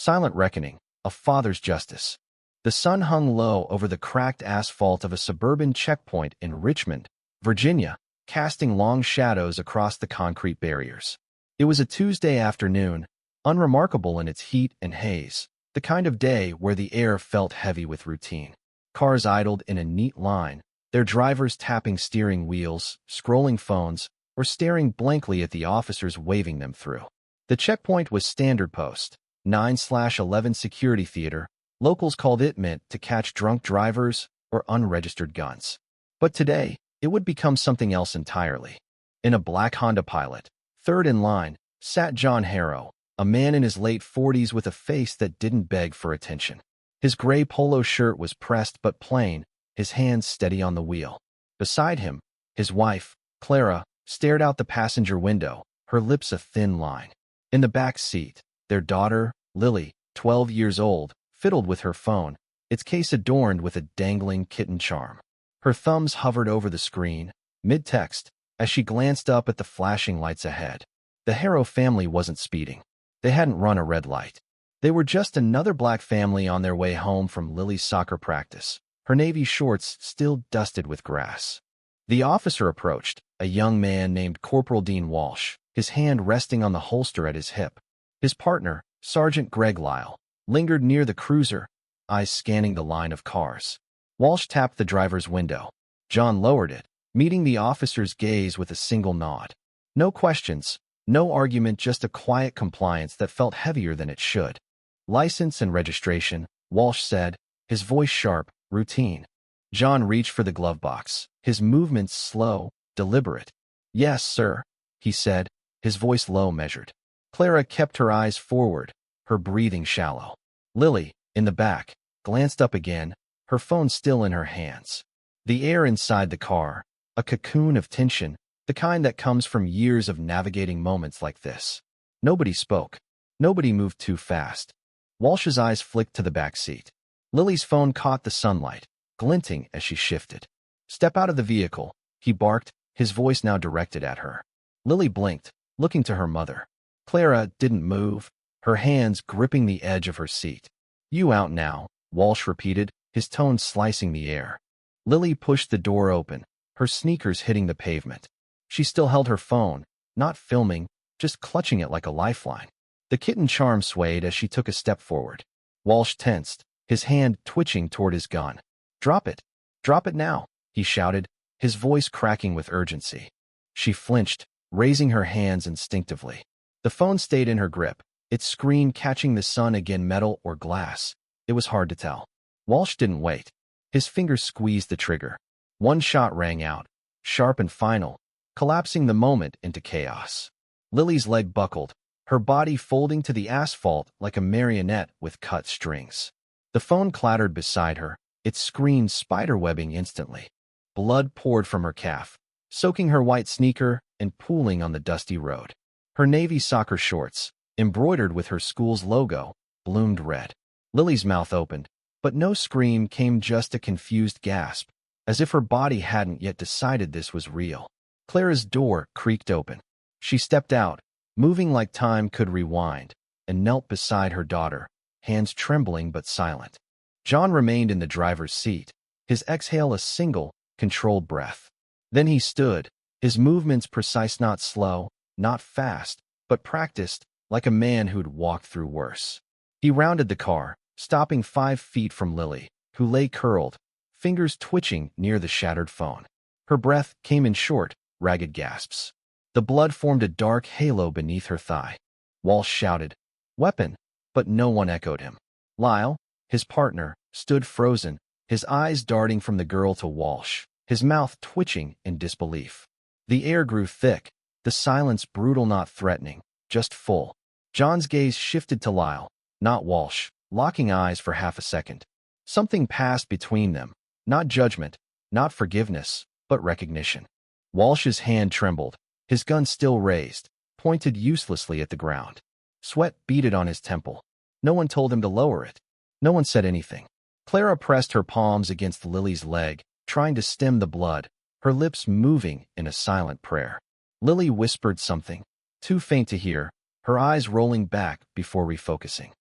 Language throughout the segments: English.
Silent reckoning, a father's justice. The sun hung low over the cracked asphalt of a suburban checkpoint in Richmond, Virginia, casting long shadows across the concrete barriers. It was a Tuesday afternoon, unremarkable in its heat and haze, the kind of day where the air felt heavy with routine. Cars idled in a neat line, their drivers tapping steering wheels, scrolling phones, or staring blankly at the officers waving them through. The checkpoint was standard post, 9/11 security theater. Locals called it meant to catch drunk drivers or unregistered guns. But today, it would become something else entirely. In a black Honda Pilot, third in line, sat John Harrow, a man in his late 40s with a face that didn't beg for attention. His gray polo shirt was pressed but plain, his hands steady on the wheel. Beside him, his wife, Clara, stared out the passenger window, her lips a thin line. In the back seat, their daughter, Lily, 12 years old, fiddled with her phone, its case adorned with a dangling kitten charm. Her thumbs hovered over the screen, mid-text, as she glanced up at the flashing lights ahead. The Harrow family wasn't speeding. They hadn't run a red light. They were just another black family on their way home from Lily's soccer practice, her navy shorts still dusted with grass. The officer approached, a young man named Corporal Dean Walsh, his hand resting on the holster at his hip. His partner, Sergeant Greg Lyle, lingered near the cruiser, eyes scanning the line of cars. Walsh tapped the driver's window. John lowered it, meeting the officer's gaze with a single nod. No questions, no argument, just a quiet compliance that felt heavier than it should. License and registration, Walsh said, his voice sharp, routine. John reached for the glove box, his movements slow, deliberate. Yes, sir, he said, his voice low, measured. Clara kept her eyes forward, her breathing shallow. Lily, in the back, glanced up again, her phone still in her hands. The air inside the car, a cocoon of tension, the kind that comes from years of navigating moments like this. Nobody spoke. Nobody moved too fast. Walsh's eyes flicked to the back seat. Lily's phone caught the sunlight, glinting as she shifted. Step out of the vehicle, he barked, his voice now directed at her. Lily blinked, looking to her mother. Clara didn't move, her hands gripping the edge of her seat. You out now, Walsh repeated, his tone slicing the air. Lily pushed the door open, her sneakers hitting the pavement. She still held her phone, not filming, just clutching it like a lifeline. The kitten charm swayed as she took a step forward. Walsh tensed, his hand twitching toward his gun. Drop it now, he shouted, his voice cracking with urgency. She flinched, raising her hands instinctively. The phone stayed in her grip, its screen catching the sun again, metal or glass. It was hard to tell. Walsh didn't wait. His fingers squeezed the trigger. One shot rang out, sharp and final, collapsing the moment into chaos. Lily's leg buckled, her body folding to the asphalt like a marionette with cut strings. The phone clattered beside her, its screen spiderwebbing instantly. Blood poured from her calf, soaking her white sneaker and pooling on the dusty road. Her navy soccer shorts, embroidered with her school's logo, bloomed red. Lily's mouth opened, but no scream came, just a confused gasp, as if her body hadn't yet decided this was real. Clara's door creaked open. She stepped out, moving like time could rewind, and knelt beside her daughter, hands trembling but silent. John remained in the driver's seat, his exhale a single, controlled breath. Then he stood, his movements precise, not slow, not fast, but practiced, like a man who'd walked through worse. He rounded the car, stopping 5 feet from Lily, who lay curled, fingers twitching near the shattered phone. Her breath came in short, ragged gasps. The blood formed a dark halo beneath her thigh. Walsh shouted, "Weapon!" but no one echoed him. Lyle, his partner, stood frozen, his eyes darting from the girl to Walsh, his mouth twitching in disbelief. The air grew thick, the silence brutal, not threatening, just full. John's gaze shifted to Lyle, not Walsh, locking eyes for half a second. Something passed between them, not judgment, not forgiveness, but recognition. Walsh's hand trembled, his gun still raised, pointed uselessly at the ground. Sweat beaded on his temple. No one told him to lower it. No one said anything. Clara pressed her palms against Lily's leg, trying to stem the blood, her lips moving in a silent prayer. Lily whispered something, too faint to hear, her eyes rolling back before refocusing.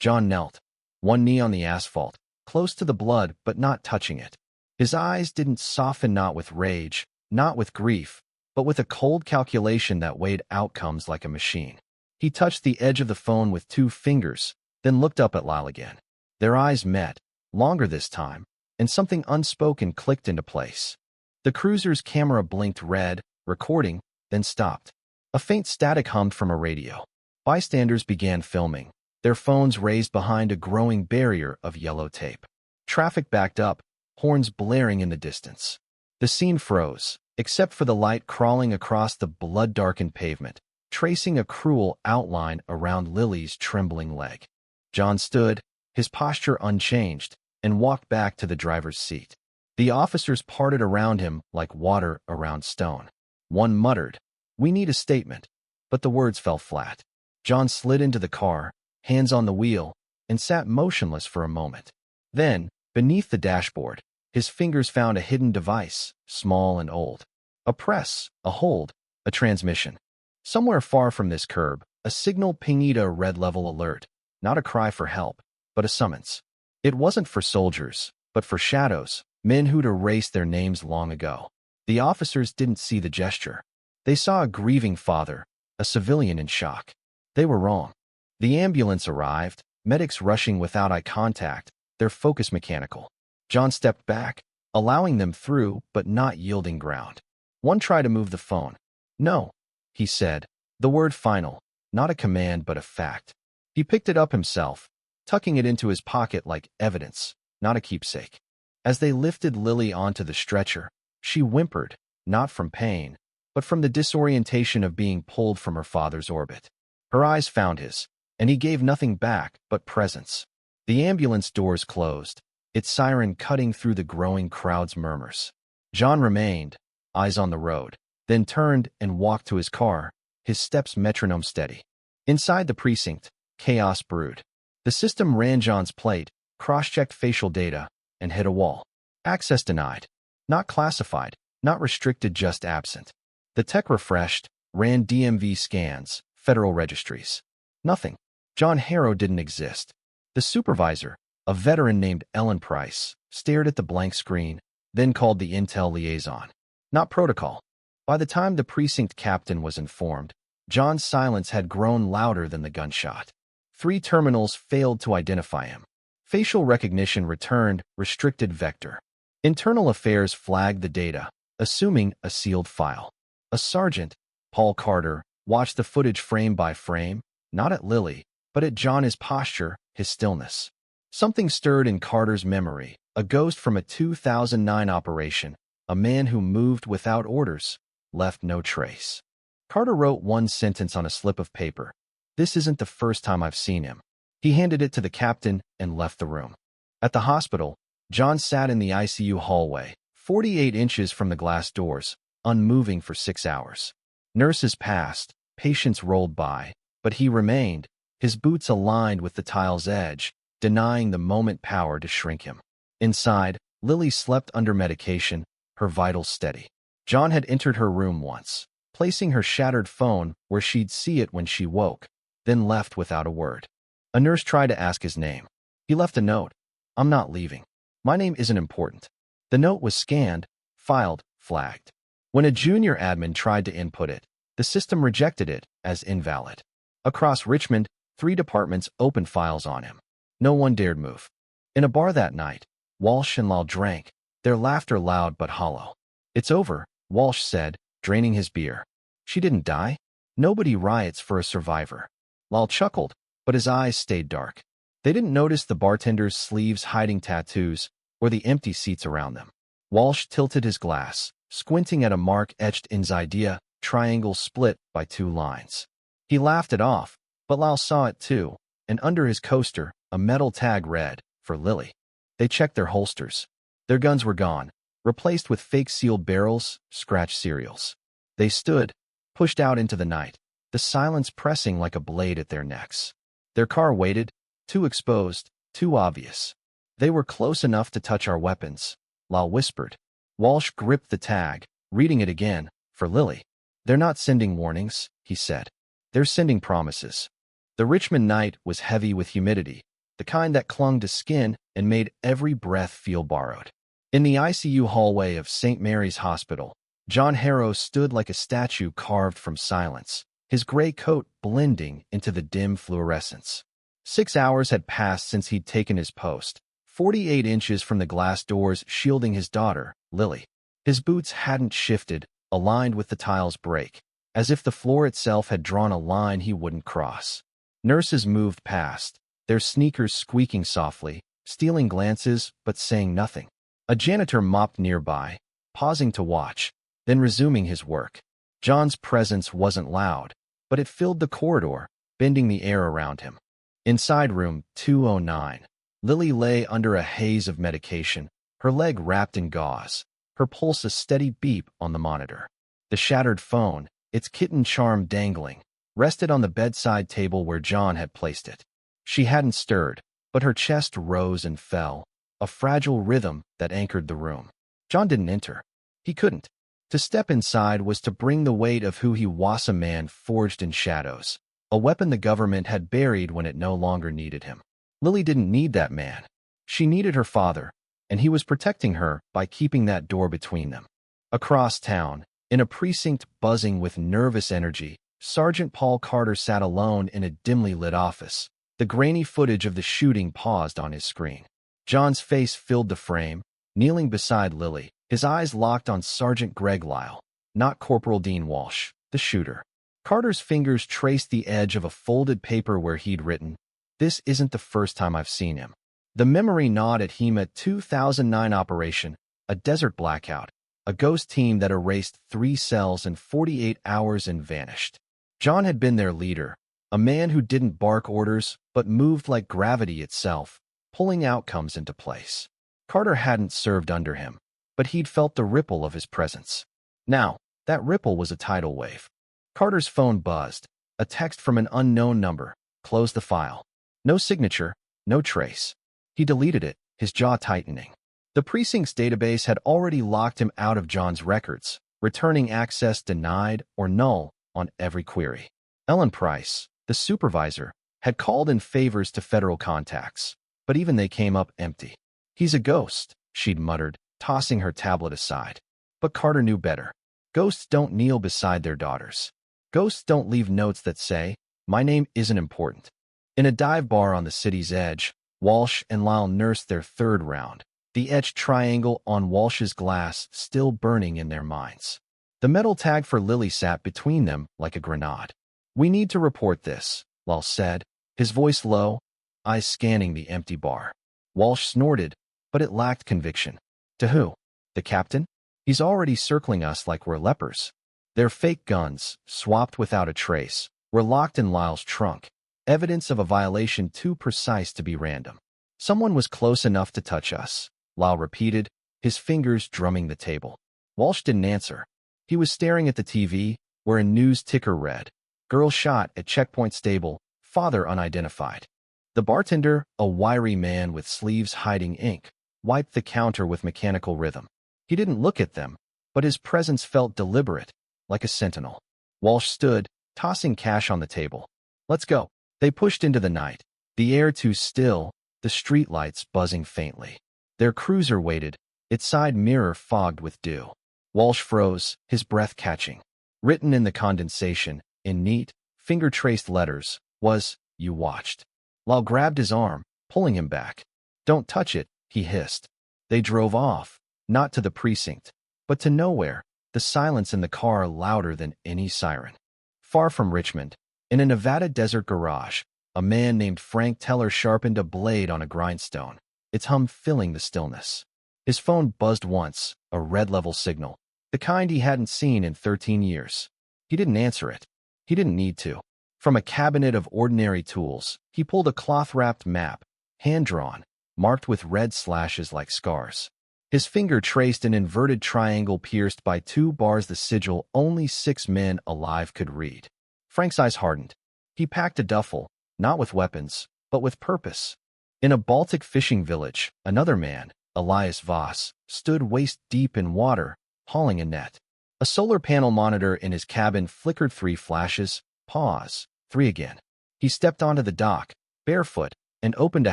John knelt, one knee on the asphalt, close to the blood but not touching it. His eyes didn't soften, not with rage, not with grief, but with a cold calculation that weighed outcomes like a machine. He touched the edge of the phone with 2 fingers, then looked up at Lyle again. Their eyes met, longer this time, and something unspoken clicked into place. The cruiser's camera blinked red, recording, then stopped. A faint static hummed from a radio. Bystanders began filming, their phones raised behind a growing barrier of yellow tape. Traffic backed up, horns blaring in the distance. The scene froze, except for the light crawling across the blood-darkened pavement, tracing a cruel outline around Lily's trembling leg. John stood, his posture unchanged, and walked back to the driver's seat. The officers parted around him like water around stone. One muttered, "We need a statement," but the words fell flat. John slid into the car, hands on the wheel, and sat motionless for a moment. Then, beneath the dashboard, his fingers found a hidden device, small and old. A press, a hold, a transmission. Somewhere far from this curb, a signal pinged a red level alert, not a cry for help, but a summons. It wasn't for soldiers, but for shadows, men who'd erased their names long ago. The officers didn't see the gesture. They saw a grieving father, a civilian in shock. They were wrong. The ambulance arrived, medics rushing without eye contact, their focus mechanical. John stepped back, allowing them through but not yielding ground. One tried to move the phone. "No," he said, the word final, not a command but a fact. He picked it up himself, tucking it into his pocket like evidence, not a keepsake. As they lifted Lily onto the stretcher, she whimpered, not from pain, but from the disorientation of being pulled from her father's orbit. Her eyes found his, and he gave nothing back but presence. The ambulance doors closed, its siren cutting through the growing crowd's murmurs. John remained, eyes on the road, then turned and walked to his car, his steps metronome steady. Inside the precinct, chaos brewed. The system ran John's plate, cross-checked facial data, and hit a wall. Access denied. Not classified, not restricted, just absent. The tech refreshed, ran DMV scans, federal registries. Nothing. John Harrow didn't exist. The supervisor, a veteran named Ellen Price, stared at the blank screen, then called the intel liaison. Not protocol. By the time the precinct captain was informed, John's silence had grown louder than the gunshot. 3 terminals failed to identify him. Facial recognition returned, restricted vector. Internal Affairs flagged the data, assuming a sealed file. A sergeant, Paul Carter, watched the footage frame by frame, not at Lily, but at John, his posture, his stillness. Something stirred in Carter's memory, a ghost from a 2009 operation, a man who moved without orders, left no trace. Carter wrote one sentence on a slip of paper. "This isn't the first time I've seen him." He handed it to the captain and left the room. At the hospital, John sat in the ICU hallway, 48 inches from the glass doors, unmoving for 6 hours. Nurses passed, patients rolled by, but he remained, his boots aligned with the tile's edge, denying the moment power to shrink him. Inside, Lily slept under medication, her vitals steady. John had entered her room once, placing her shattered phone where she'd see it when she woke, then left without a word. A nurse tried to ask his name. He left a note. "I'm not leaving. My name isn't important." The note was scanned, filed, flagged. When a junior admin tried to input it, the system rejected it as invalid. Across Richmond, 3 departments opened files on him. No one dared move. In a bar that night, Walsh and Lyle drank, their laughter loud but hollow. "It's over," Walsh said, draining his beer. "She didn't die. Nobody riots for a survivor." Lyle chuckled, but his eyes stayed dark. They didn't notice the bartender's sleeves hiding tattoos or the empty seats around them. Walsh tilted his glass, squinting at a mark etched in his idea, triangle split by 2 lines. He laughed it off, but Lyle saw it too, and under his coaster, a metal tag read, "For Lily." They checked their holsters. Their guns were gone, replaced with fake sealed barrels, scratched serials. They stood, pushed out into the night, the silence pressing like a blade at their necks. Their car waited, too exposed, too obvious. "They were close enough to touch our weapons," Lyle whispered. Walsh gripped the tag, reading it again, "For Lily." "They're not sending warnings," he said. "They're sending promises." The Richmond night was heavy with humidity, the kind that clung to skin and made every breath feel borrowed. In the ICU hallway of St. Mary's Hospital, John Harrow stood like a statue carved from silence, his gray coat blending into the dim fluorescence. 6 hours had passed since he'd taken his post, 48 inches from the glass doors shielding his daughter, Lily. His boots hadn't shifted, aligned with the tile's break, as if the floor itself had drawn a line he wouldn't cross. Nurses moved past, their sneakers squeaking softly, stealing glances but saying nothing. A janitor mopped nearby, pausing to watch, then resuming his work. John's presence wasn't loud, but it filled the corridor, bending the air around him. Inside room 209, Lily lay under a haze of medication, her leg wrapped in gauze, her pulse a steady beep on the monitor. The shattered phone, its kitten charm dangling, rested on the bedside table where John had placed it. She hadn't stirred, but her chest rose and fell, a fragile rhythm that anchored the room. John didn't enter. He couldn't. To step inside was to bring the weight of who he was, a man forged in shadows, a weapon the government had buried when it no longer needed him. Lily didn't need that man. She needed her father, and he was protecting her by keeping that door between them. Across town, in a precinct buzzing with nervous energy, Sergeant Paul Carter sat alone in a dimly lit office. The grainy footage of the shooting paused on his screen. John's face filled the frame, kneeling beside Lily, his eyes locked on Sergeant Greg Lyle, not Corporal Dean Walsh, the shooter. Carter's fingers traced the edge of a folded paper where he'd written, "This isn't the first time I've seen him." The memory gnawed at him. A 2009 operation, a desert blackout, a ghost team that erased 3 cells in 48 hours and vanished. John had been their leader, a man who didn't bark orders but moved like gravity itself, pulling outcomes into place. Carter hadn't served under him, but he'd felt the ripple of his presence. Now, that ripple was a tidal wave. Carter's phone buzzed, a text from an unknown number. Close the file. No signature, no trace. He deleted it, his jaw tightening. The precinct's database had already locked him out of John's records, returning access denied or null on every query. Ellen Price, the supervisor, had called in favors to federal contacts, but even they came up empty. "He's a ghost," she'd muttered, tossing her tablet aside. But Carter knew better. Ghosts don't kneel beside their daughters. Ghosts don't leave notes that say, "My name isn't important." In a dive bar on the city's edge, Walsh and Lyle nursed their third round, the etched triangle on Walsh's glass still burning in their minds. The metal tag for Lily sat between them like a grenade. "We need to report this," Lyle said, his voice low, eyes scanning the empty bar. Walsh snorted, but it lacked conviction. "To who? The captain? He's already circling us like we're lepers." Their fake guns, swapped without a trace, were locked in Lyle's trunk, evidence of a violation too precise to be random. "Someone was close enough to touch us," Lyle repeated, his fingers drumming the table. Walsh didn't answer. He was staring at the TV, where a news ticker read, "Girl shot at checkpoint stable, father unidentified." The bartender, a wiry man with sleeves hiding ink, wiped the counter with mechanical rhythm. He didn't look at them, but his presence felt deliberate, like a sentinel. Walsh stood, tossing cash on the table. "Let's go." They pushed into the night, the air too still, the streetlights buzzing faintly. Their cruiser waited, its side mirror fogged with dew. Walsh froze, his breath catching. Written in the condensation, in neat, finger-traced letters, was, "You watched." Lyle grabbed his arm, pulling him back. "Don't touch it," he hissed. They drove off, not to the precinct, but to nowhere, the silence in the car louder than any siren. Far from Richmond, in a Nevada desert garage, a man named Frank Teller sharpened a blade on a grindstone, its hum filling the stillness. His phone buzzed once, a red-level signal, the kind he hadn't seen in 13 years. He didn't answer it. He didn't need to. From a cabinet of ordinary tools, he pulled a cloth-wrapped map, hand-drawn, marked with red slashes like scars. His finger traced an inverted triangle pierced by 2 bars, the sigil only 6 men alive could read. Frank's eyes hardened. He packed a duffel, not with weapons, but with purpose. In a Baltic fishing village, another man, Elias Voss, stood waist-deep in water, hauling a net. A solar panel monitor in his cabin flickered 3 flashes, pause, 3 again. He stepped onto the dock, barefoot, and opened a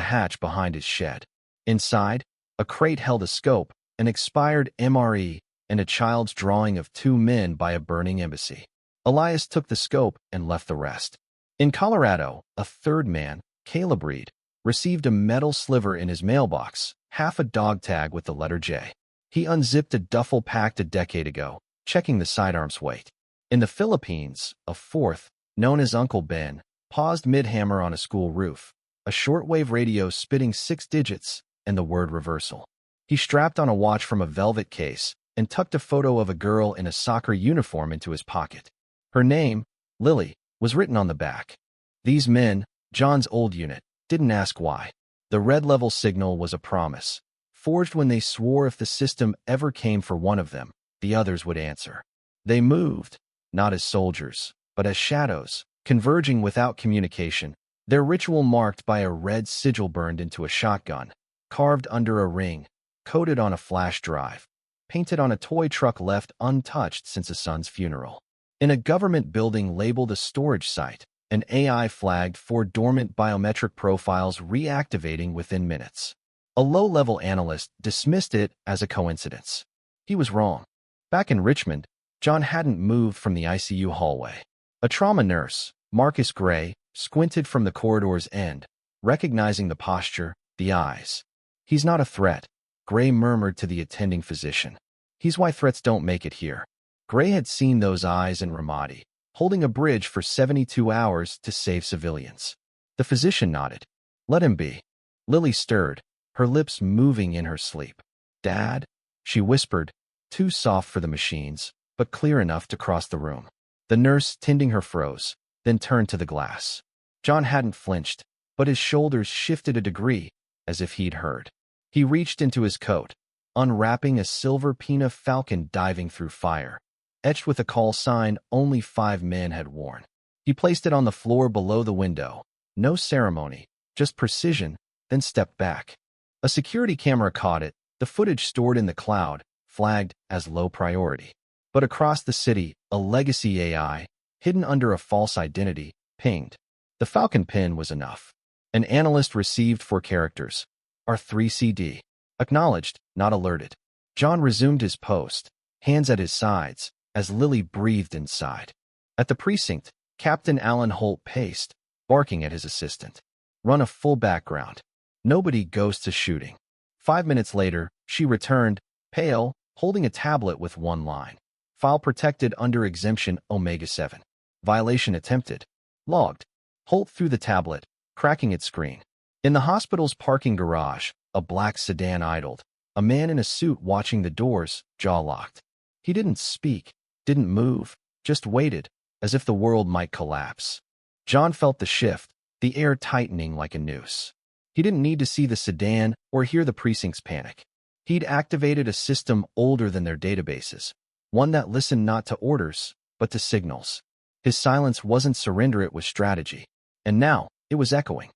hatch behind his shed. Inside, a crate held a scope, an expired MRE, and a child's drawing of two men by a burning embassy. Elias took the scope and left the rest. In Colorado, a third man, Caleb Reed, received a metal sliver in his mailbox, half a dog tag with the letter J. He unzipped a duffel packed a decade ago, checking the sidearm's weight. In the Philippines, a fourth, known as Uncle Ben, paused mid-hammer on a school roof, a shortwave radio spitting 6 digits and the word reversal. He strapped on a watch from a velvet case and tucked a photo of a girl in a soccer uniform into his pocket. Her name, Lily, was written on the back. These men, John's old unit, didn't ask why. The red level signal was a promise, forged when they swore if the system ever came for one of them, the others would answer. They moved, not as soldiers, but as shadows, converging without communication, their ritual marked by a red sigil burned into a shotgun, carved under a ring, coated on a flash drive, painted on a toy truck left untouched since a son's funeral. In a government building labeled a storage site, an AI flagged 4 dormant biometric profiles reactivating within minutes. A low-level analyst dismissed it as a coincidence. He was wrong. Back in Richmond, John hadn't moved from the ICU hallway. A trauma nurse, Marcus Gray, squinted from the corridor's end, recognizing the posture, the eyes. "He's not a threat," Gray murmured to the attending physician. "He's why threats don't make it here." Gray had seen those eyes in Ramadi, holding a bridge for 72 hours to save civilians. The physician nodded. "Let him be." Lily stirred, her lips moving in her sleep. "Dad?" she whispered, too soft for the machines, but clear enough to cross the room. The nurse tending her froze, then turned to the glass. John hadn't flinched, but his shoulders shifted a degree, as if he'd heard. He reached into his coat, unwrapping a silver Pina falcon diving through fire, etched with a call sign only 5 men had worn. He placed it on the floor below the window. No ceremony, just precision, then stepped back. A security camera caught it, the footage stored in the cloud, flagged as low priority. But across the city, a legacy AI, hidden under a false identity, pinged. The Falcon pin was enough. An analyst received 4 characters. R3CD. Acknowledged, not alerted. John resumed his post, hands at his sides, as Lily breathed inside. At the precinct, Captain Alan Holt paced, barking at his assistant. "Run a full background. Nobody goes to shooting." 5 minutes later, she returned, pale, holding a tablet with one line. "File protected under exemption Omega-7. Violation attempted. Logged." Holt threw the tablet, cracking its screen. In the hospital's parking garage, a black sedan idled, a man in a suit watching the doors, jaw locked. He didn't speak, didn't move, just waited, as if the world might collapse. John felt the shift, the air tightening like a noose. He didn't need to see the sedan or hear the precinct's panic. He'd activated a system older than their databases, one that listened not to orders, but to signals. His silence wasn't surrender, it was strategy. And now, it was echoing.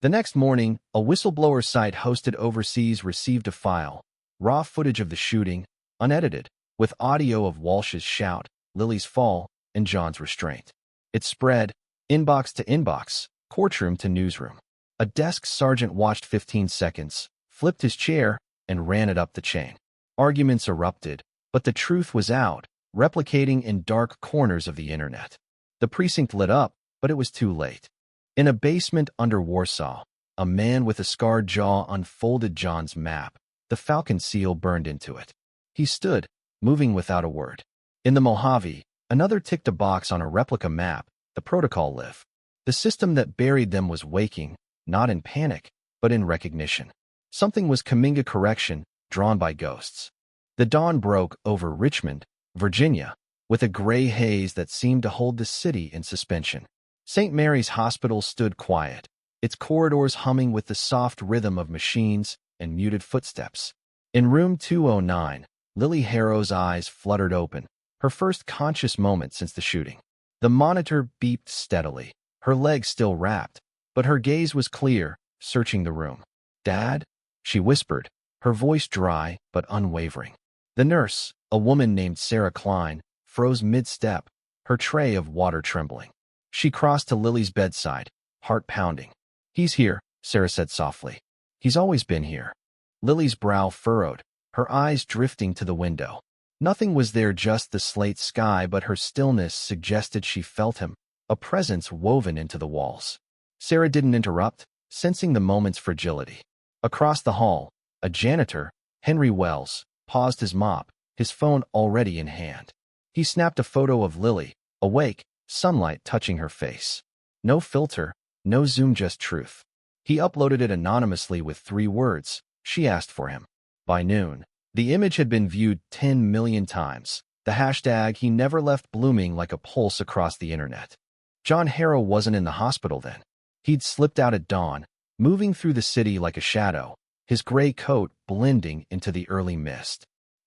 The next morning, a whistleblower site hosted overseas received a file, raw footage of the shooting, unedited, with audio of Walsh's shout, Lily's fall, and John's restraint. It spread, inbox to inbox, courtroom to newsroom. A desk sergeant watched 15 seconds, flipped his chair, and ran it up the chain. Arguments erupted, but the truth was out, replicating in dark corners of the internet. The precinct lit up, but it was too late. In a basement under Warsaw, a man with a scarred jaw unfolded John's map. The Falcon seal burned into it. He stood, moving without a word. In the Mojave, another ticked a box on a replica map, the protocol live. The system that buried them was waking, not in panic, but in recognition. Something was Kaminga correction, drawn by ghosts. The dawn broke over Richmond, Virginia, with a gray haze that seemed to hold the city in suspension. St. Mary's Hospital stood quiet, its corridors humming with the soft rhythm of machines and muted footsteps. In room 209, Lily Harrow's eyes fluttered open, her first conscious moment since the shooting. The monitor beeped steadily, her legs still wrapped, but her gaze was clear, searching the room. "Dad?" she whispered, her voice dry but unwavering. The nurse, a woman named Sarah Klein, froze mid-step, her tray of water trembling. She crossed to Lily's bedside, heart pounding. "He's here," Sarah said softly. He's always been here. Lily's brow furrowed, her eyes drifting to the window. Nothing was there, just the slate sky, but her stillness suggested she felt him, a presence woven into the walls. Sarah didn't interrupt, sensing the moment's fragility. Across the hall, a janitor, Henry Wells, paused his mop, his phone already in hand. He snapped a photo of Lily, awake, sunlight touching her face. No filter, no zoom, just truth. He uploaded it anonymously with 3 words: she asked for him. By noon, the image had been viewed 10 million times, the hashtag he never left blooming like a pulse across the internet. John Harrow wasn't in the hospital then. He'd slipped out at dawn, moving through the city like a shadow, his gray coat blending into the early mist.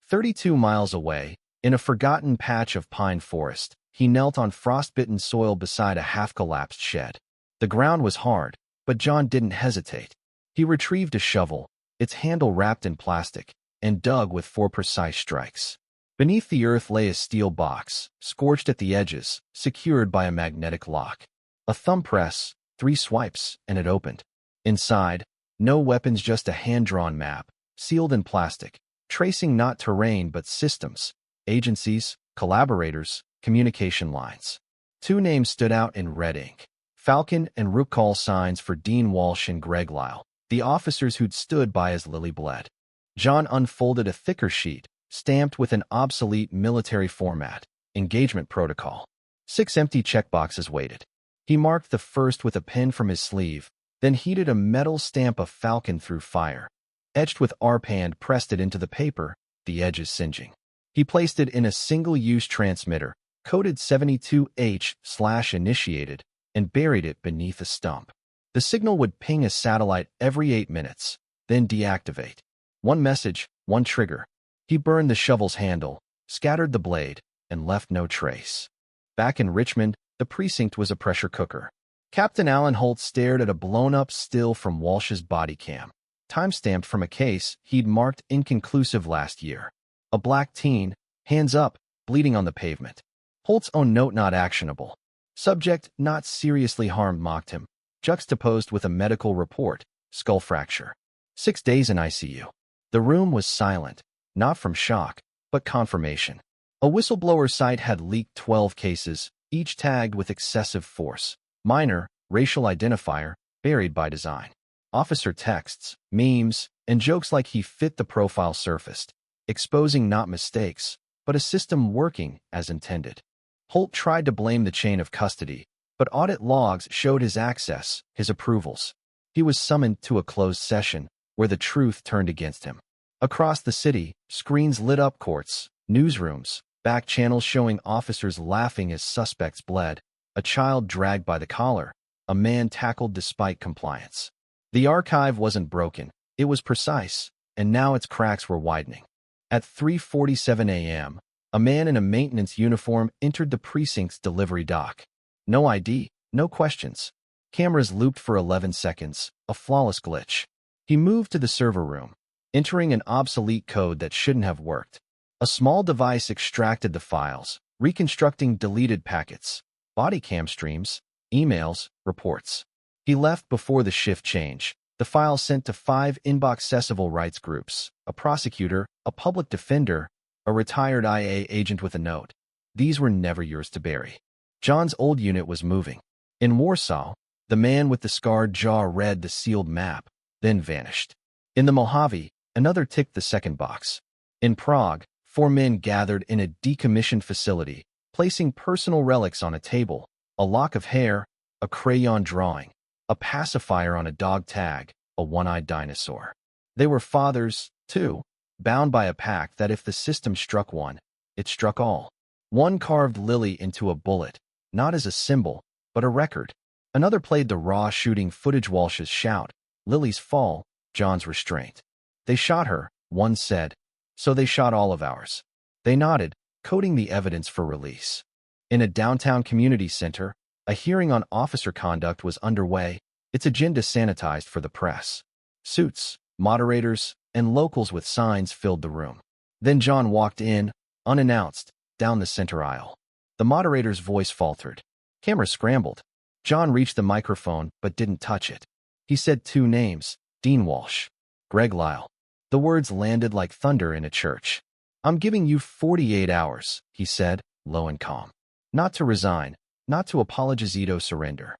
32 miles away, in a forgotten patch of pine forest, he knelt on frostbitten soil beside a half-collapsed shed. The ground was hard, but John didn't hesitate. He retrieved a shovel, its handle wrapped in plastic, and dug with 4 precise strikes. Beneath the earth lay a steel box, scorched at the edges, secured by a magnetic lock. A thumb press, 3 swipes, and it opened. Inside, no weapons, just a hand-drawn map, sealed in plastic, tracing not terrain but systems, agencies, collaborators, communication lines. 2 names stood out in red ink: Falcon and Rook, call signs for Dean Walsh and Greg Lyle, the officers who'd stood by as Lily bled. John unfolded a thicker sheet, stamped with an obsolete military format: engagement protocol. 6 empty checkboxes waited. He marked the first with a pen from his sleeve, then heated a metal stamp of Falcon through fire. Etched with R-Pand, pressed it into the paper, the edges singeing. He placed it in a single-use transmitter, coded 72H/initiated, and buried it beneath a stump. The signal would ping a satellite every 8 minutes, then deactivate. 1 message, 1 trigger. He burned the shovel's handle, scattered the blade, and left no trace. Back in Richmond, the precinct was a pressure cooker. Captain Alan Holt stared at a blown-up still from Walsh's body cam, time-stamped from a case he'd marked inconclusive last year. A black teen, hands up, bleeding on the pavement. Holt's own note: not actionable. Subject: not seriously harmed, mocked him, juxtaposed with a medical report: skull fracture. 6 days in ICU. The room was silent, not from shock, but confirmation. A whistleblower site had leaked 12 cases, each tagged with excessive force. Minor, racial identifier, buried by design. Officer texts, memes, and jokes like he fit the profile surfaced, exposing not mistakes, but a system working as intended. Holt tried to blame the chain of custody, but audit logs showed his access, his approvals. He was summoned to a closed session, where the truth turned against him. Across the city, screens lit up courts, newsrooms, back channels showing officers laughing as suspects bled, a child dragged by the collar, a man tackled despite compliance. The archive wasn't broken, it was precise, and now its cracks were widening. At 3:47 a.m., a man in a maintenance uniform entered the precinct's delivery dock. No ID, no questions. Cameras looped for 11 seconds, a flawless glitch. He moved to the server room, entering an obsolete code that shouldn't have worked. A small device extracted the files, reconstructing deleted packets, body cam streams, emails, reports. He left before the shift change. The files sent to 5 inbox civil rights groups: a prosecutor, a public defender, a retired IA agent with a note: these were never yours to bury. John's old unit was moving. In Warsaw, the man with the scarred jaw read the sealed map, then vanished. In the Mojave, another ticked the second box. In Prague, 4 men gathered in a decommissioned facility, placing personal relics on a table: a lock of hair, a crayon drawing, a pacifier on a dog tag, a one-eyed dinosaur. They were fathers, too, bound by a pact that if the system struck one, it struck all. One carved Lily into a bullet, not as a symbol, but a record. Another played the raw shooting footage: Walsh's shout, Lily's fall, John's restraint. They shot her, one said, so they shot all of ours. They nodded, coding the evidence for release. In a downtown community center, a hearing on officer conduct was underway, its agenda sanitized for the press. Suits, moderators, and locals with signs filled the room. Then John walked in, unannounced, down the center aisle. The moderator's voice faltered. Cameras scrambled. John reached the microphone but didn't touch it. He said two names, Dean Walsh, Greg Lyle. The words landed like thunder in a church. I'm giving you 48 hours, he said, low and calm. Not to resign, not to apologizito surrender.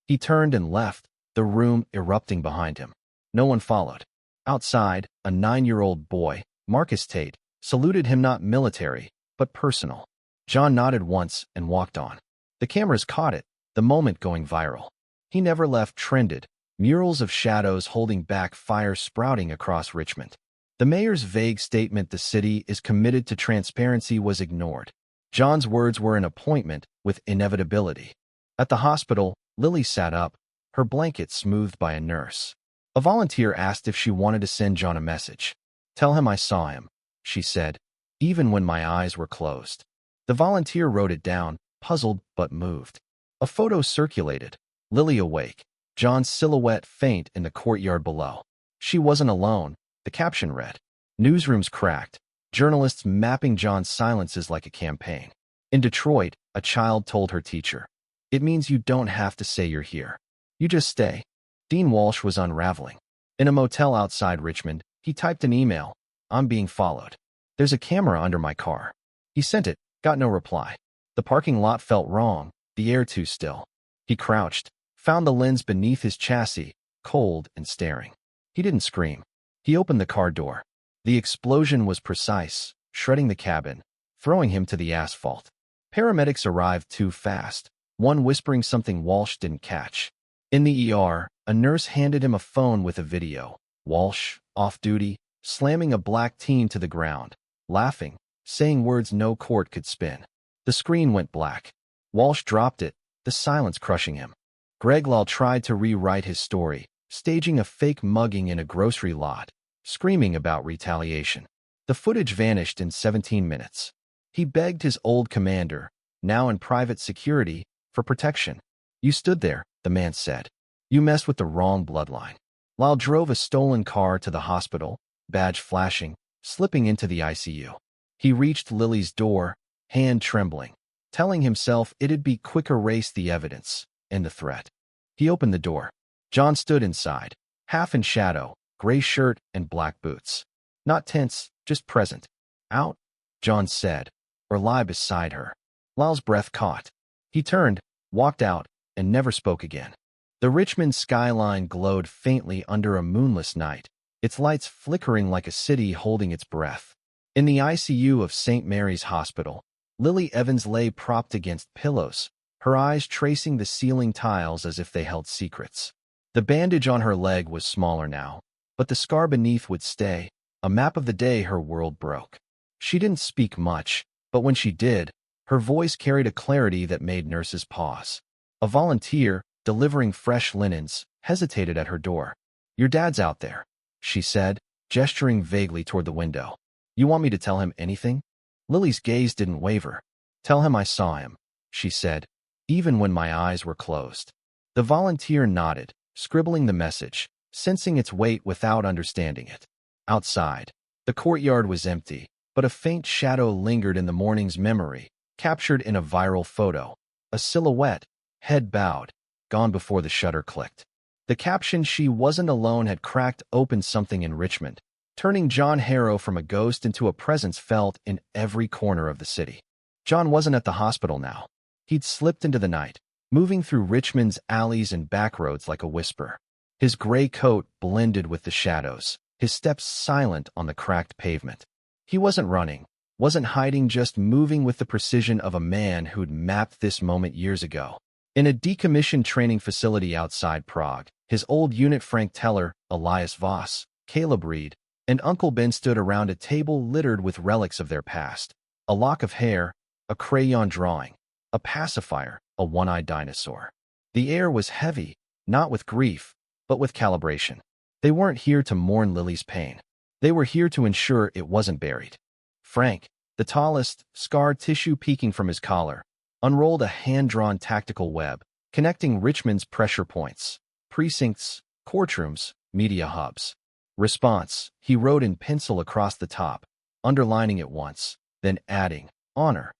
He turned and left, the room erupting behind him. No one followed. Outside, a 9-year-old boy, Marcus Tate, saluted him not military, but personal. John nodded once and walked on. The cameras caught it, the moment going viral. He never left trended, murals of shadows holding back fire sprouting across Richmond. The mayor's vague statement the city is committed to transparency was ignored. John's words were an appointment with inevitability. At the hospital, Lily sat up, her blanket smoothed by a nurse. A volunteer asked if she wanted to send John a message. Tell him I saw him, she said, even when my eyes were closed. The volunteer wrote it down, puzzled but moved. A photo circulated, Lily awake, John's silhouette faint in the courtyard below. She wasn't alone, the caption read. Newsrooms cracked, journalists mapping John's silences like a campaign. In Detroit, a child told her teacher, "It means you don't have to say you're here. You just stay." Dean Walsh was unraveling. In a motel outside Richmond, he typed an email, "I'm being followed. There's a camera under my car." He sent it, got no reply. The parking lot felt wrong, the air too still. He crouched, found the lens beneath his chassis, cold and staring. He didn't scream. He opened the car door. The explosion was precise, shredding the cabin, throwing him to the asphalt. Paramedics arrived too fast, one whispering something Walsh didn't catch. In the ER, a nurse handed him a phone with a video. Walsh, off-duty, slamming a black teen to the ground, laughing, saying words no court could spin. The screen went black. Walsh dropped it, the silence crushing him. Greg Lyle tried to rewrite his story, staging a fake mugging in a grocery lot, screaming about retaliation. The footage vanished in 17 minutes. He begged his old commander, now in private security, for protection. "You stood there," the man said. "You messed with the wrong bloodline." Lyle drove a stolen car to the hospital, badge flashing, slipping into the ICU. He reached Lily's door, hand trembling, telling himself it'd be quick erase the evidence and the threat. He opened the door. John stood inside, half in shadow, gray shirt and black boots. Not tense, just present. "Out," John said, or lie beside her. Lyle's breath caught. He turned, walked out, and never spoke again. The Richmond skyline glowed faintly under a moonless night, its lights flickering like a city holding its breath. In the ICU of St. Mary's Hospital, Lily Evans lay propped against pillows, her eyes tracing the ceiling tiles as if they held secrets. The bandage on her leg was smaller now, but the scar beneath would stay, a map of the day her world broke. She didn't speak much, but when she did, her voice carried a clarity that made nurses pause. A volunteer, delivering fresh linens, hesitated at her door. "Your dad's out there," she said, gesturing vaguely toward the window. "You want me to tell him anything?" Lily's gaze didn't waver. "Tell him I saw him," she said, even when my eyes were closed. The volunteer nodded, scribbling the message, sensing its weight without understanding it. Outside, the courtyard was empty, but a faint shadow lingered in the morning's memory, captured in a viral photo. A silhouette, head bowed, gone before the shutter clicked. The caption "She wasn't alone" had cracked open something in Richmond, turning John Harrow from a ghost into a presence felt in every corner of the city. John wasn't at the hospital now. He'd slipped into the night, moving through Richmond's alleys and backroads like a whisper. His gray coat blended with the shadows, his steps silent on the cracked pavement. He wasn't running, wasn't hiding, just moving with the precision of a man who'd mapped this moment years ago. In a decommissioned training facility outside Prague, his old unit Frank Teller, Elias Voss, Caleb Reed, and Uncle Ben stood around a table littered with relics of their past. A lock of hair, a crayon drawing, a pacifier, a one-eyed dinosaur. The air was heavy, not with grief, but with calibration. They weren't here to mourn Lily's pain. They were here to ensure it wasn't buried. Frank, the tallest, scar tissue peeking from his collar, unrolled a hand-drawn tactical web, connecting Richmond's pressure points, precincts, courtrooms, media hubs. "Response," he wrote in pencil across the top, underlining it once, then adding, "Honor."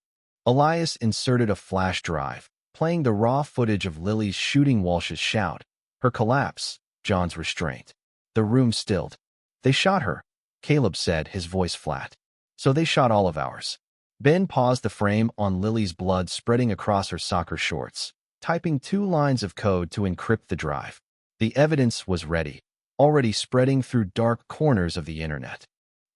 Elias inserted a flash drive, playing the raw footage of Lily's shooting Walsh's shout, her collapse, John's restraint. The room stilled. They shot her, Caleb said, his voice flat. So they shot all of ours. Ben paused the frame on Lily's blood spreading across her soccer shorts, typing 2 lines of code to encrypt the drive. The evidence was ready, already spreading through dark corners of the internet.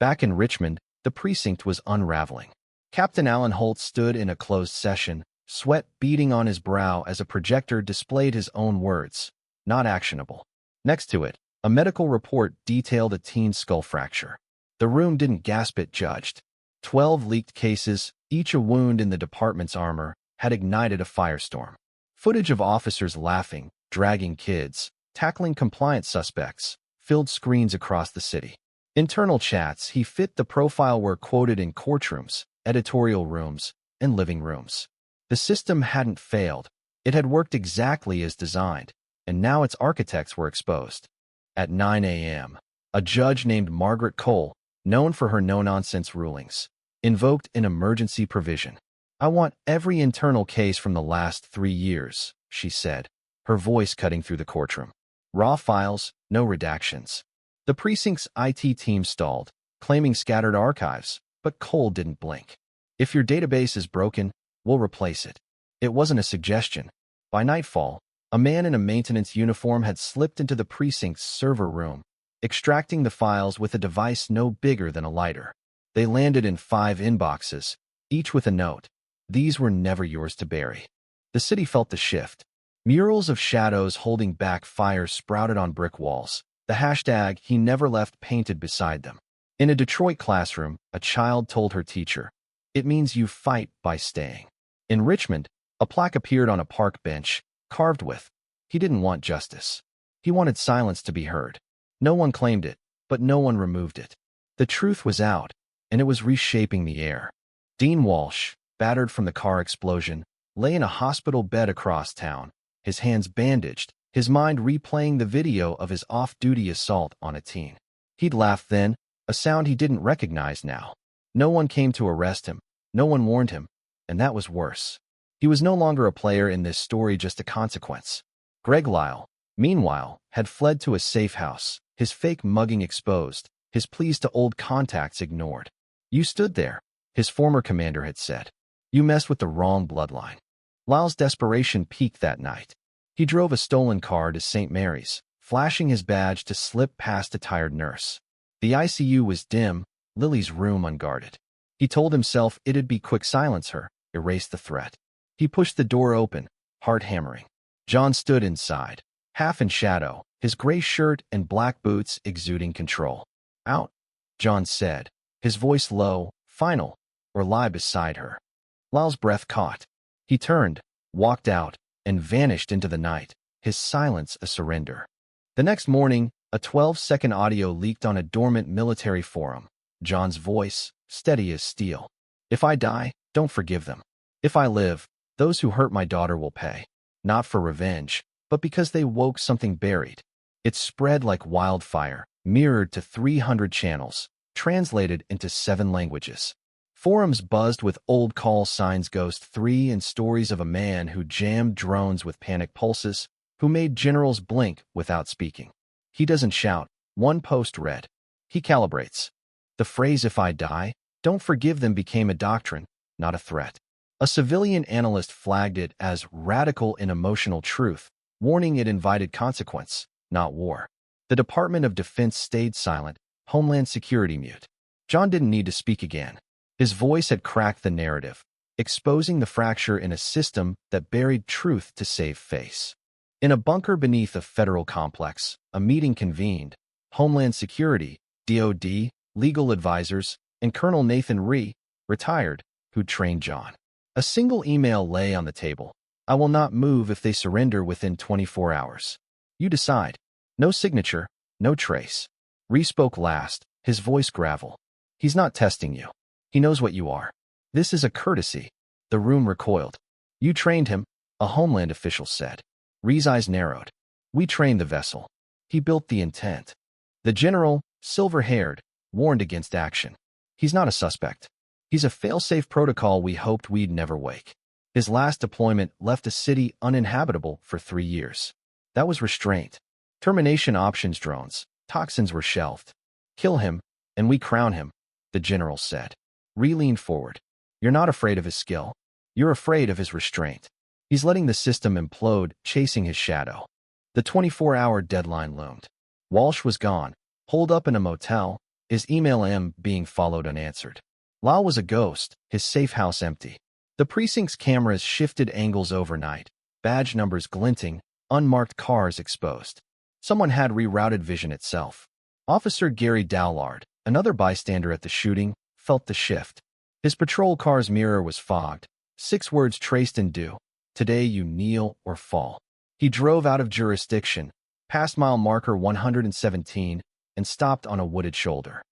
Back in Richmond, the precinct was unraveling. Captain Alan Holt stood in a closed session, sweat beading on his brow as a projector displayed his own words, not actionable. Next to it, a medical report detailed a teen skull fracture. The room didn't gasp, it judged. 12 leaked cases, each a wound in the department's armor, had ignited a firestorm. Footage of officers laughing, dragging kids, tackling compliant suspects, filled screens across the city. Internal chats he fit the profile were quoted in courtrooms, editorial rooms, and living rooms. The system hadn't failed. It had worked exactly as designed, and now its architects were exposed. At 9 a.m., a judge named Margaret Cole, known for her no-nonsense rulings, invoked an emergency provision. "I want every internal case from the last 3 years," she said, her voice cutting through the courtroom. Raw files, no redactions. The precinct's IT team stalled, claiming scattered archives, but Cole didn't blink. "If your database is broken, we'll replace it." It wasn't a suggestion. By nightfall, a man in a maintenance uniform had slipped into the precinct's server room, extracting the files with a device no bigger than a lighter. They landed in 5 inboxes, each with a note. These were never yours to bury. The city felt the shift. Murals of shadows holding back fire sprouted on brick walls, the hashtag "he never left" painted beside them. In a Detroit classroom, a child told her teacher, "It means you fight by staying." In Richmond, a plaque appeared on a park bench, carved with, "He didn't want justice. He wanted silence to be heard." No one claimed it, but no one removed it. The truth was out, and it was reshaping the air. Dean Walsh, battered from the car explosion, lay in a hospital bed across town, his hands bandaged, his mind replaying the video of his off-duty assault on a teen. He'd laughed then, a sound he didn't recognize now. No one came to arrest him, no one warned him, and that was worse. He was no longer a player in this story, just a consequence. Greg Lyle, meanwhile, had fled to a safe house, his fake mugging exposed, his pleas to old contacts ignored. "You stood there," his former commander had said. "You messed with the wrong bloodline." Lyle's desperation peaked that night. He drove a stolen car to St. Mary's, flashing his badge to slip past a tired nurse. The ICU was dim, Lily's room unguarded. He told himself it'd be quick, silence her, erase the threat. He pushed the door open, heart hammering. John stood inside, half in shadow, his gray shirt and black boots exuding control. "Out," John said, his voice low, final, or lie beside her. Lyle's breath caught. He turned, walked out, and vanished into the night, his silence a surrender. The next morning, a 12-second audio leaked on a dormant military forum. John's voice, steady as steel. "If I die, don't forgive them. If I live, those who hurt my daughter will pay. Not for revenge, but because they woke something buried." It spread like wildfire, mirrored to 300 channels, translated into 7 languages. Forums buzzed with old call signs Ghost 3 and stories of a man who jammed drones with panic pulses, who made generals blink without speaking. "He doesn't shout," one post read. "He calibrates." The phrase "if I die, don't forgive them" became a doctrine, not a threat. A civilian analyst flagged it as radical in emotional truth, warning it invited consequence, not war. The Department of Defense stayed silent, Homeland Security mute. John didn't need to speak again. His voice had cracked the narrative, exposing the fracture in a system that buried truth to save face. In a bunker beneath a federal complex, a meeting convened. Homeland Security, DOD, legal advisors, and Colonel Nathan Rhee, retired, who'd trained John. A single email lay on the table. "I will not move if they surrender within 24 hours. You decide." No signature, no trace. Rhee spoke last, his voice gravel. "He's not testing you. He knows what you are. This is a courtesy." The room recoiled. "You trained him," a Homeland official said. Rhee's eyes narrowed. "We trained the vessel. He built the intent." The general, silver-haired, warned against action. "He's not a suspect. He's a fail-safe protocol we hoped we'd never wake." His last deployment left a city uninhabitable for 3 years. That was restraint. Termination options drones. Toxins were shelved. Kill him, and we crown him, the general said. Ree leaned forward. You're not afraid of his skill. You're afraid of his restraint. He's letting the system implode, chasing his shadow. The 24-hour deadline loomed. Walsh was gone, holed up in a motel, his email being followed unanswered. Lyle was a ghost, his safe house empty. The precinct's cameras shifted angles overnight, badge numbers glinting, unmarked cars exposed. Someone had rerouted vision itself. Officer Gary Dowlard, another bystander at the shooting, felt the shift. His patrol car's mirror was fogged. 6 words traced in dew. Today you kneel or fall. He drove out of jurisdiction, past mile marker 117, and stopped on a wooded shoulder.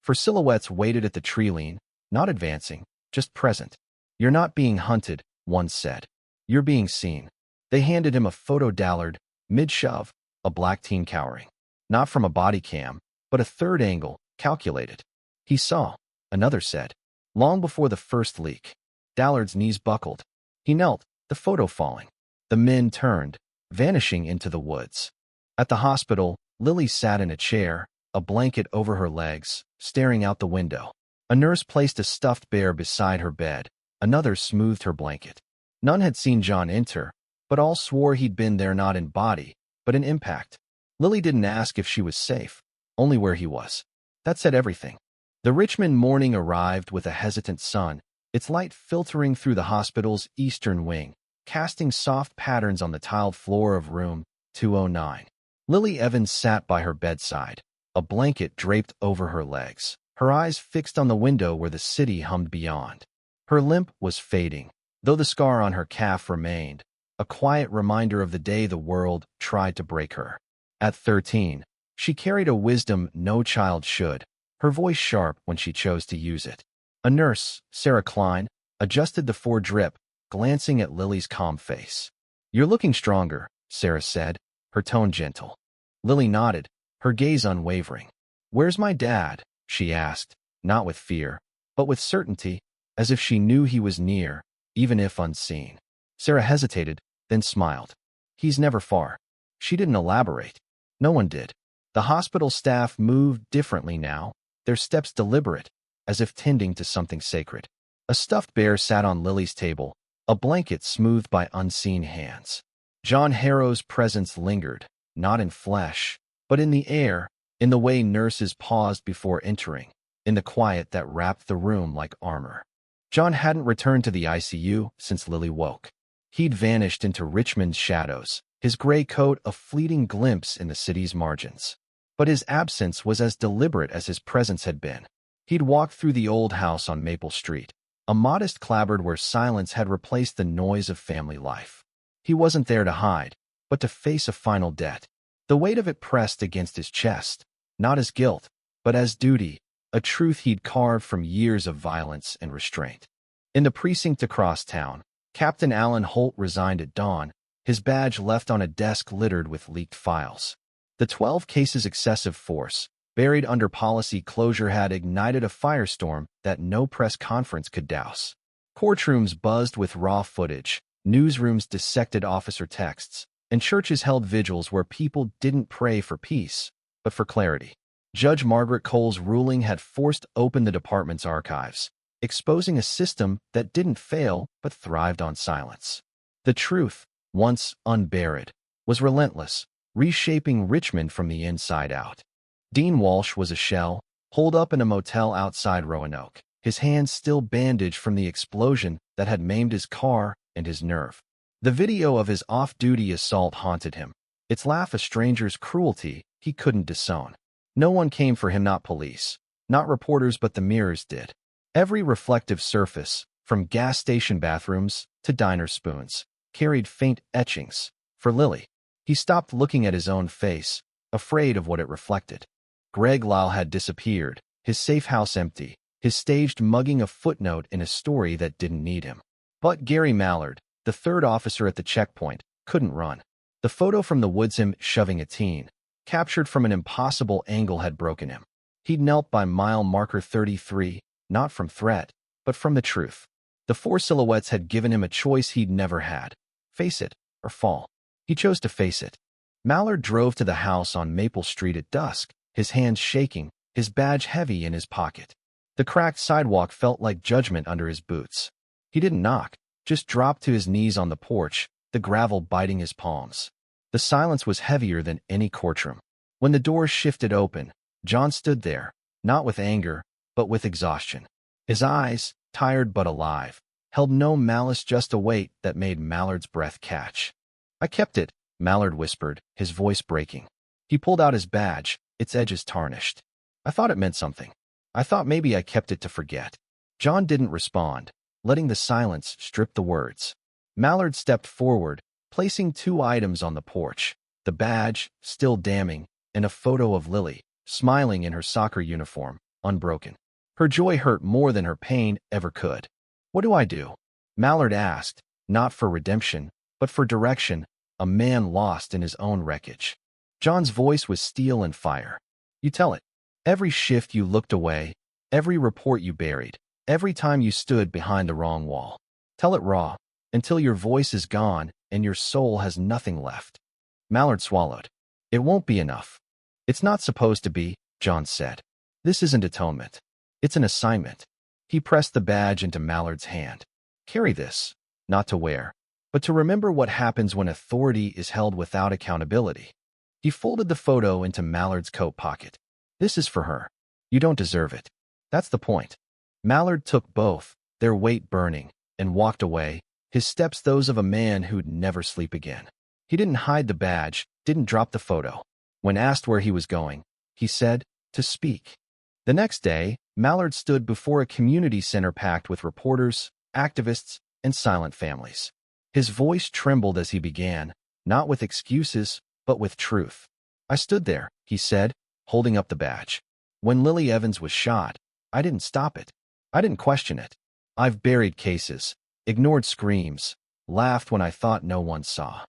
For silhouettes waited at the tree lean, not advancing, just present. You're not being hunted, one said. You're being seen. They handed him a photo. Dallard, mid-shove, a black teen cowering. Not from a body cam, but a third angle, calculated. He saw, another said. Long before the first leak. Dallard's knees buckled. He knelt, the photo falling. The men turned, vanishing into the woods. At the hospital, Lily sat in a chair, a blanket over her legs, staring out the window. A nurse placed a stuffed bear beside her bed. Another smoothed her blanket. None had seen John enter, but all swore he'd been there not in body, but in impact. Lily didn't ask if she was safe, only where he was. That said everything. The Richmond morning arrived with a hesitant sun, its light filtering through the hospital's eastern wing, casting soft patterns on the tiled floor of room 209. Lily Evans sat by her bedside, a blanket draped over her legs, her eyes fixed on the window where the city hummed beyond. Her limp was fading, though the scar on her calf remained, a quiet reminder of the day the world tried to break her. At 13, she carried a wisdom no child should, her voice sharp when she chose to use it. A nurse, Sarah Klein, adjusted the 4-drip, glancing at Lily's calm face. You're looking stronger, Sarah said, her tone gentle. Lily nodded, her gaze unwavering. Where's my dad? She asked, not with fear, but with certainty, as if she knew he was near, even if unseen. Sarah hesitated, then smiled. He's never far. She didn't elaborate. No one did. The hospital staff moved differently now, their steps deliberate, as if tending to something sacred. A stuffed bear sat on Lily's table, a blanket smoothed by unseen hands. John Harrow's presence lingered, not in flesh, but in the air, in the way nurses paused before entering, in the quiet that wrapped the room like armor. John hadn't returned to the ICU since Lily woke. He'd vanished into Richmond's shadows, his gray coat a fleeting glimpse in the city's margins. But his absence was as deliberate as his presence had been. He'd walked through the old house on Maple Street, a modest clapboard where silence had replaced the noise of family life. He wasn't there to hide, but to face a final debt. The weight of it pressed against his chest, not as guilt, but as duty, a truth he'd carved from years of violence and restraint. In the precinct across town, Captain Alan Holt resigned at dawn, his badge left on a desk littered with leaked files. The 12 cases excessive force, buried under policy closure, had ignited a firestorm that no press conference could douse. Courtrooms buzzed with raw footage, newsrooms dissected officer texts, and churches held vigils where people didn't pray for peace, but for clarity. Judge Margaret Cole's ruling had forced open the department's archives, exposing a system that didn't fail but thrived on silence. The truth, once unburied, was relentless, reshaping Richmond from the inside out. Dean Walsh was a shell, holed up in a motel outside Roanoke, his hands still bandaged from the explosion that had maimed his car and his nerve. The video of his off-duty assault haunted him, its laugh a stranger's cruelty he couldn't disown. No one came for him, not police, not reporters, but the mirrors did. Every reflective surface, from gas station bathrooms to diner spoons, carried faint etchings. For Lily, he stopped looking at his own face, afraid of what it reflected. Greg Lyle had disappeared, his safe house empty, his staged mugging a footnote in a story that didn't need him. But Gary Mallard, the third officer at the checkpoint, couldn't run. The photo from the woods, him shoving a teen, captured from an impossible angle, had broken him. He'd knelt by mile marker 33, not from threat, but from the truth. The 4 silhouettes had given him a choice he'd never had: face it or fall. He chose to face it. Mallard drove to the house on Maple Street at dusk, his hands shaking, his badge heavy in his pocket. The cracked sidewalk felt like judgment under his boots. He didn't knock, just dropped to his knees on the porch, the gravel biting his palms. The silence was heavier than any courtroom. When the doors shifted open, John stood there, not with anger, but with exhaustion. His eyes, tired but alive, held no malice, just a weight that made Mallard's breath catch. "I kept it," Mallard whispered, his voice breaking. He pulled out his badge, its edges tarnished. "I thought it meant something. I thought maybe I kept it to forget." John didn't respond, letting the silence strip the words. Mallard stepped forward, placing 2 items on the porch, the badge, still damning, and a photo of Lily, smiling in her soccer uniform, unbroken. Her joy hurt more than her pain ever could. "What do I do?" Mallard asked, not for redemption, but for direction, a man lost in his own wreckage. John's voice was steel and fire. "You tell it. Every shift you looked away, every report you buried, every time you stood behind the wrong wall. Tell it raw, until your voice is gone and your soul has nothing left." Mallard swallowed. "It won't be enough." "It's not supposed to be," John said. "This isn't atonement. It's an assignment." He pressed the badge into Mallard's hand. "Carry this, not to wear, but to remember what happens when authority is held without accountability." He folded the photo into Mallard's coat pocket. "This is for her. You don't deserve it. That's the point." Mallard took both, their weight burning, and walked away, his steps those of a man who'd never sleep again. He didn't hide the badge, didn't drop the photo. When asked where he was going, he said, "To speak." The next day, Mallard stood before a community center packed with reporters, activists, and silent families. His voice trembled as he began, not with excuses, but with truth. "I stood there," he said, holding up the badge. "When Lily Evans was shot, I didn't stop it. I didn't question it. I've buried cases, ignored screams, laughed when I thought no one saw."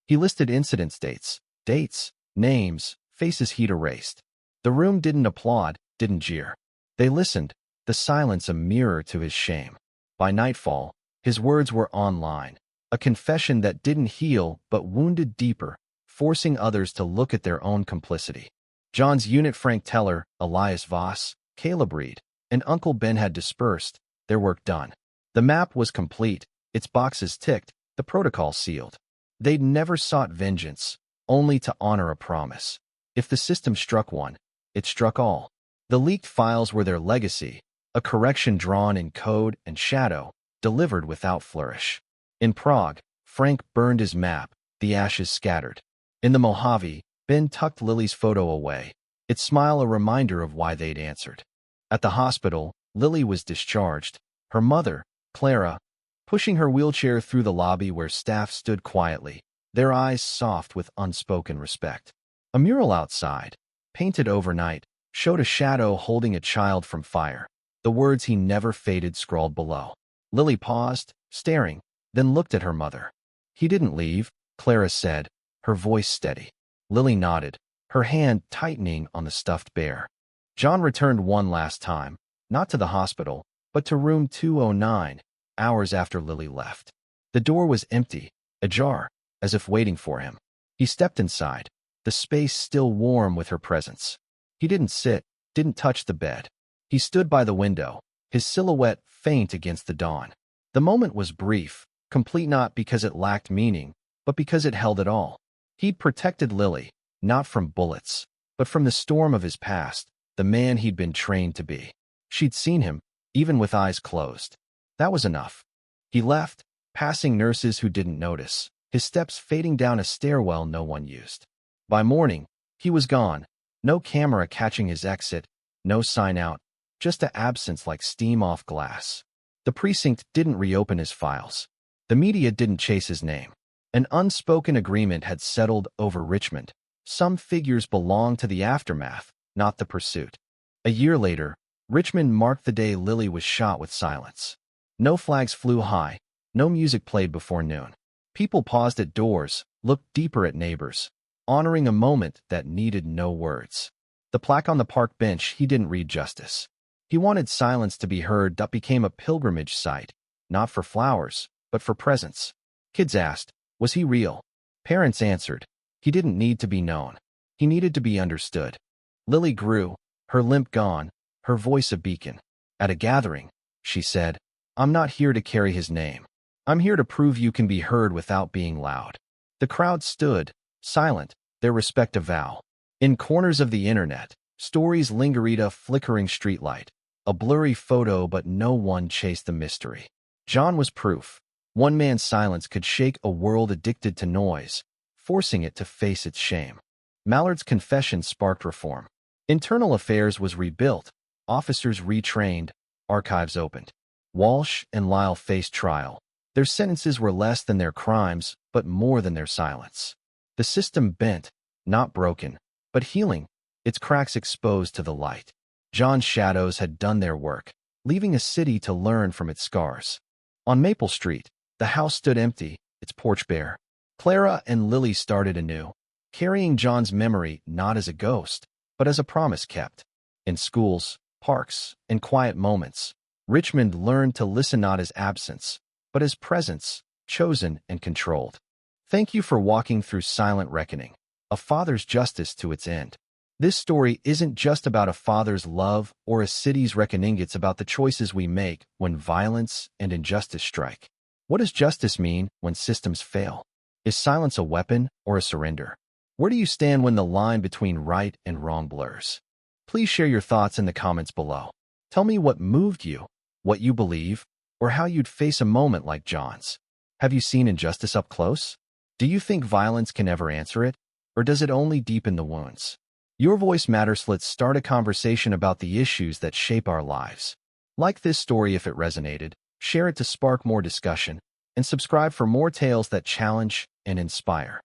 He listed incident dates, names, faces he'd erased. The room didn't applaud, didn't jeer. They listened, the silence a mirror to his shame. By nightfall, his words were online, a confession that didn't heal but wounded deeper, forcing others to look at their own complicity. John's unit, Frank Teller, Elias Voss, Caleb Reed, and Uncle Ben had dispersed, their work done. The map was complete, its boxes ticked, the protocol sealed. They'd never sought vengeance, only to honor a promise. If the system struck one, it struck all. The leaked files were their legacy, a correction drawn in code and shadow, delivered without flourish. In Prague, Frank burned his map, the ashes scattered. In the Mojave, Ben tucked Lily's photo away, its smile a reminder of why they'd answered. At the hospital, Lily was discharged, her mother, Clara, pushing her wheelchair through the lobby where staff stood quietly, their eyes soft with unspoken respect. A mural outside, painted overnight, showed a shadow holding a child from fire. The words he never faded scrawled below. Lily paused, staring, then looked at her mother. "He didn't leave," Clara said, her voice steady. Lily nodded, her hand tightening on the stuffed bear. John returned one last time, not to the hospital, but to room 209, hours after Lily left. The door was empty, ajar, as if waiting for him. He stepped inside, the space still warm with her presence. He didn't sit, didn't touch the bed. He stood by the window, his silhouette faint against the dawn. The moment was brief, complete not because it lacked meaning, but because it held it all. He'd protected Lily, not from bullets, but from the storm of his past, the man he'd been trained to be. She'd seen him, even with eyes closed. That was enough. He left, passing nurses who didn't notice, his steps fading down a stairwell no one used. By morning, he was gone, no camera catching his exit, no sign out, just an absence like steam off glass. The precinct didn't reopen his files. The media didn't chase his name. An unspoken agreement had settled over Richmond. Some figures belonged to the aftermath, not the pursuit. A year later, Richmond marked the day Lily was shot with silence. No flags flew high, no music played before noon. People paused at doors, looked deeper at neighbors, honoring a moment that needed no words. The plaque on the park bench, he didn't read justice. He wanted silence to be heard. That became a pilgrimage site, not for flowers, but for presence. Kids asked, was he real? Parents answered, He didn't need to be known. He needed to be understood. Lily grew, her limp gone, her voice a beacon. At a gathering, she said, "I'm not here to carry his name. I'm here to prove you can be heard without being loud." The crowd stood, silent, their respect a vow. In corners of the internet, stories lingered, a flickering streetlight, a blurry photo, but no one chased the mystery. John was proof. One man's silence could shake a world addicted to noise, forcing it to face its shame. Mallard's confession sparked reform. Internal affairs was rebuilt, officers retrained, archives opened. Walsh and Lyle faced trial. Their sentences were less than their crimes, but more than their silence. The system bent, not broken, but healing, its cracks exposed to the light. John's shadows had done their work, leaving a city to learn from its scars. On Maple Street, the house stood empty, its porch bare. Clara and Lily started anew, carrying John's memory not as a ghost, but as a promise kept. In schools, parks, and quiet moments, Richmond learned to listen not as absence, but as presence, chosen and controlled. Thank you for walking through Silent Reckoning, a father's justice to its end. This story isn't just about a father's love or a city's reckoning, it's about the choices we make when violence and injustice strike. What does justice mean when systems fail? Is silence a weapon or a surrender? Where do you stand when the line between right and wrong blurs? Please share your thoughts in the comments below. Tell me what moved you, what you believe, or how you'd face a moment like John's. Have you seen injustice up close? Do you think violence can ever answer it, or does it only deepen the wounds? Your voice matters. Let's start a conversation about the issues that shape our lives. Like this story if it resonated, share it to spark more discussion, and subscribe for more tales that challenge and inspire.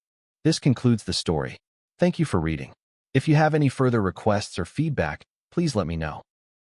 This concludes the story. Thank you for reading. If you have any further requests or feedback, please let me know.